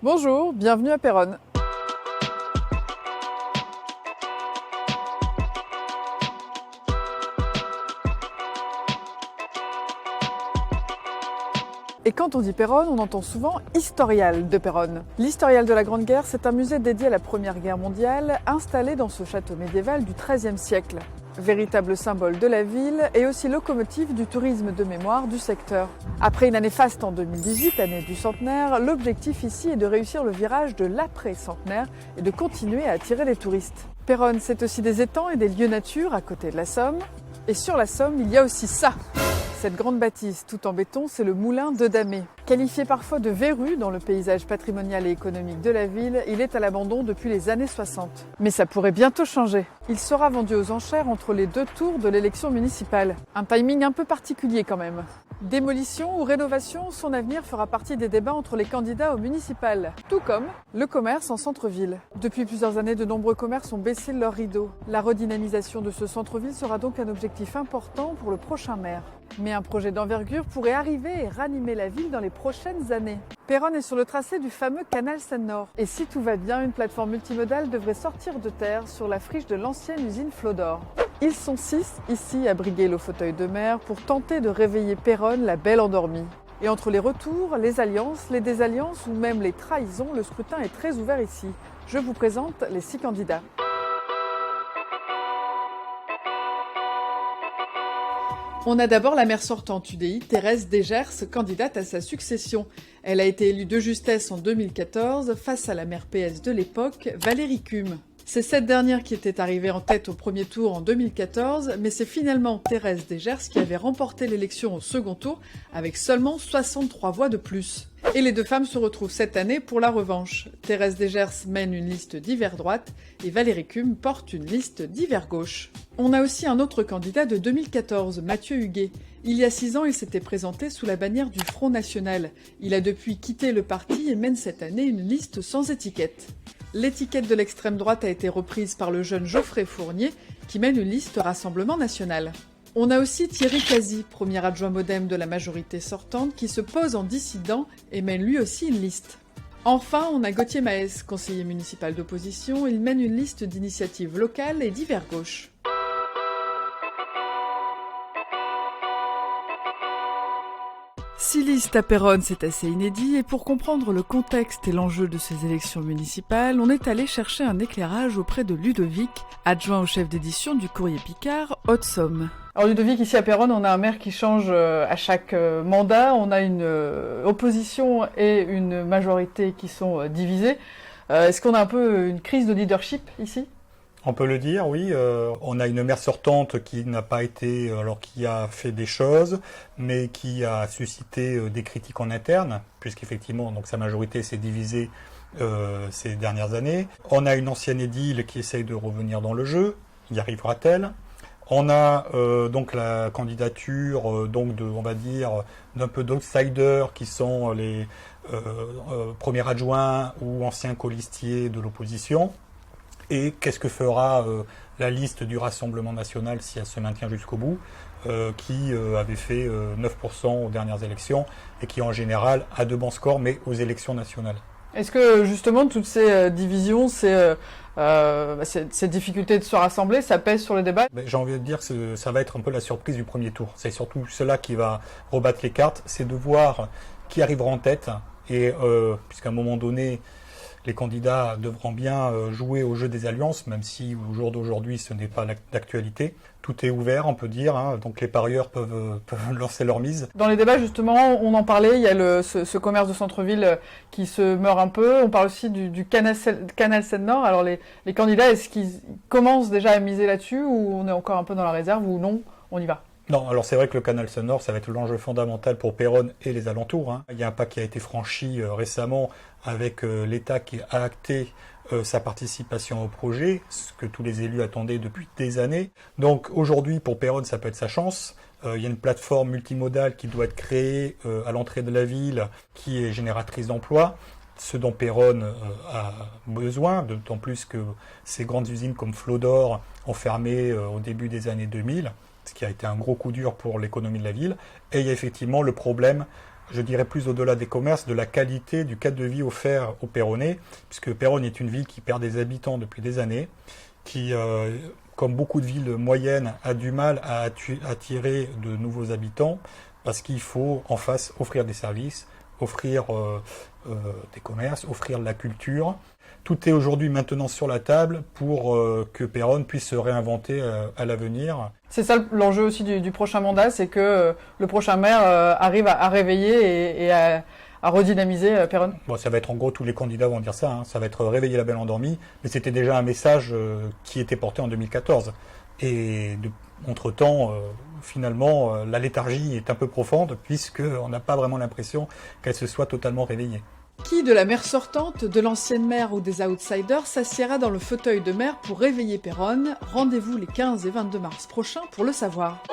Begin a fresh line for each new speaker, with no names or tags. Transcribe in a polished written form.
Bonjour, bienvenue à Péronne. Et quand on dit Péronne, on entend souvent Historial de Péronne. L'Historial de la Grande Guerre, c'est un musée dédié à la Première Guerre mondiale, installé dans ce château médiéval du XIIIe siècle. Véritable symbole de la ville et aussi locomotive du tourisme de mémoire du secteur. Après une année faste en 2018, année du centenaire, l'objectif ici est de réussir le virage de l'après-centenaire et de continuer à attirer les touristes. Péronne, c'est aussi des étangs et des lieux nature à côté de la Somme. Et sur la Somme, il y a aussi ça. Cette grande bâtisse tout en béton, c'est le moulin de Damé. Qualifié parfois de verrue dans le paysage patrimonial et économique de la ville, il est à l'abandon depuis les années 60. Mais ça pourrait bientôt changer. Il sera vendu aux enchères entre les deux tours de l'élection municipale. Un timing un peu particulier quand même. Démolition ou rénovation, son avenir fera partie des débats entre les candidats au municipal, tout comme le commerce en centre-ville. Depuis plusieurs années, de nombreux commerces ont baissé leurs rideaux. La redynamisation de ce centre-ville sera donc un objectif important pour le prochain maire. Mais un projet d'envergure pourrait arriver et ranimer la ville dans les prochaines années. Péronne est sur le tracé du fameux canal Seine-Nord. Et si tout va bien, une plateforme multimodale devrait sortir de terre sur la friche de l'ancienne usine Flodor. Ils sont 6 ici à briguer le fauteuil de maire pour tenter de réveiller Péronne, la belle endormie. Et entre les retours, les alliances, les désalliances ou même les trahisons, le scrutin est très ouvert ici. Je vous présente les 6 candidats. On a d'abord la maire sortante UDI, Thérèse Desgers, candidate à sa succession. Elle a été élue de justesse en 2014 face à la maire PS de l'époque, Valérie Cum. C'est cette dernière qui était arrivée en tête au premier tour en 2014, mais c'est finalement Thérèse Desgers qui avait remporté l'élection au second tour avec seulement 63 voix de plus. Et les deux femmes se retrouvent cette année pour la revanche. Thérèse Desgers mène une liste d'hiver droite et Valérie Cum porte une liste d'hiver gauche. On a aussi un autre candidat de 2014, Mathieu Huguet. Il y a 6 ans, il s'était présenté sous la bannière du Front National. Il a depuis quitté le parti et mène cette année une liste sans étiquette. L'étiquette de l'extrême droite a été reprise par le jeune Geoffrey Fournier, qui mène une liste Rassemblement National. On a aussi Thierry Cazy, premier adjoint modem de la majorité sortante, qui se pose en dissident et mène lui aussi une liste. Enfin, on a Gauthier Maes, conseiller municipal d'opposition, il mène une liste d'initiatives locales et d'hiver gauche. Six listes à Péronne, c'est assez inédit, et pour comprendre le contexte et l'enjeu de ces élections municipales, on est allé chercher un éclairage auprès de Ludovic, adjoint au chef d'édition du Courrier Picard, Haute-Somme. Alors Ludovic, ici à Péronne, on a un maire qui change à chaque mandat, on a une opposition et une majorité qui sont divisées. Est-ce qu'on a un peu une crise de leadership ici ?
On peut le dire, oui. On a une maire sortante qui n'a pas été, alors qui a fait des choses, mais qui a suscité des critiques en interne, puisqu'effectivement, donc sa majorité s'est divisée ces dernières années. On a une ancienne édile qui essaye de revenir dans le jeu. Y arrivera-t-elle ? On a donc la candidature donc de, on va dire, d'un peu d'outsiders qui sont les premiers adjoints ou anciens colistiers de l'opposition. Et qu'est-ce que fera la liste du Rassemblement National si elle se maintient jusqu'au bout, qui avait fait 9% aux dernières élections et qui en général a de bons scores, mais aux élections nationales.
Est-ce que justement toutes ces divisions, ces difficultés de se rassembler, ça pèse sur le débat ?
J'ai envie de dire que ça va être un peu la surprise du premier tour. C'est surtout cela qui va rebattre les cartes, c'est de voir qui arrivera en tête. Et puisqu'à un moment donné, les candidats devront bien jouer au jeu des alliances, même si au jour d'aujourd'hui ce n'est pas d'actualité. Tout est ouvert, on peut dire, hein, donc les parieurs peuvent lancer leur mise.
Dans les débats, justement, on en parlait, il y a ce commerce de centre-ville qui se meurt un peu. On parle aussi du canal Seine-Nord. Alors les candidats, est-ce qu'ils commencent déjà à miser là-dessus ou on est encore un peu dans la réserve ou non, on y va ?
Non, alors c'est vrai que le canal Seine-Nord, ça va être l'enjeu fondamental pour Péronne et les alentours. Hein. Il y a un pas qui a été franchi récemment avec l'État qui a acté sa participation au projet, ce que tous les élus attendaient depuis des années. Donc aujourd'hui, pour Péronne, ça peut être sa chance. Il y a une plateforme multimodale qui doit être créée à l'entrée de la ville, qui est génératrice d'emplois. Ce dont Péronne a besoin, d'autant plus que ces grandes usines comme Flodor ont fermé au début des années 2000. Ce qui a été un gros coup dur pour l'économie de la ville. Et il y a effectivement le problème je dirais plus au-delà des commerces, de la qualité du cadre de vie offert aux Péronnais, puisque Péronne est une ville qui perd des habitants depuis des années, qui, comme beaucoup de villes moyennes, a du mal à attirer de nouveaux habitants, parce qu'il faut en face offrir des services, offrir des commerces, offrir de la culture. Tout est aujourd'hui maintenant sur la table pour que Péronne puisse se réinventer à l'avenir.
C'est ça l'enjeu aussi du prochain mandat, c'est que le prochain maire arrive à réveiller et à redynamiser Péronne.
Bon, ça va être en gros, tous les candidats vont dire ça, hein, ça va être réveiller la belle endormie, mais c'était déjà un message qui était porté en 2014. Et entre-temps, finalement, la léthargie est un peu profonde, puisqu'on n'a pas vraiment l'impression qu'elle se soit totalement réveillée.
Qui de la maire sortante, de l'ancienne maire ou des outsiders s'assiera dans le fauteuil de maire pour réveiller Péronne? Rendez-vous les 15 et 22 mars prochains pour le savoir.